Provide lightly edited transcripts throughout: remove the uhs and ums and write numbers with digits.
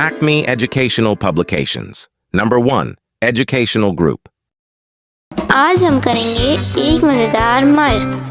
Acme Educational Publications. Number 1. Educational Group. आज हम करेंगे एक मजेदार मशक।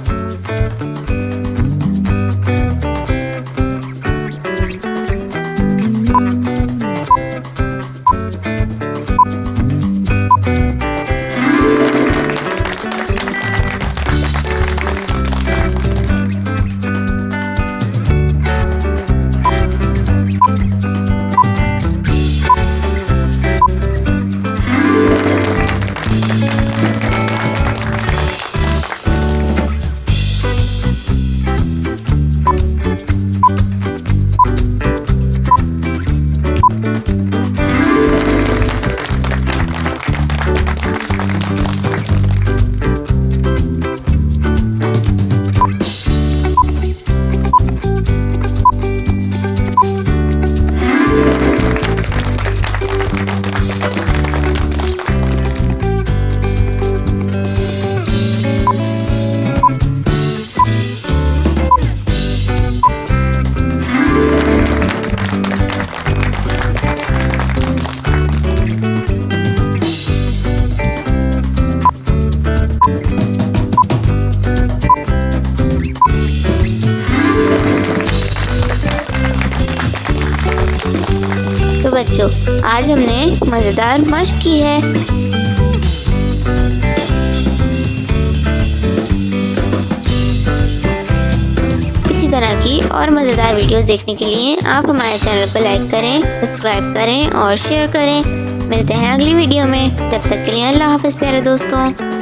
तो बच्चों, आज हमने मजेदार मशक की है। इसी तरह की और मजेदार वीडियोस देखने के लिए आप हमारे चैनल को लाइक करें, सब्सक्राइब करें और शेयर करें। मिलते हैं अगली वीडियो में, तब तक के लिए अल्लाह हाफ़िज़ प्यारे दोस्तों।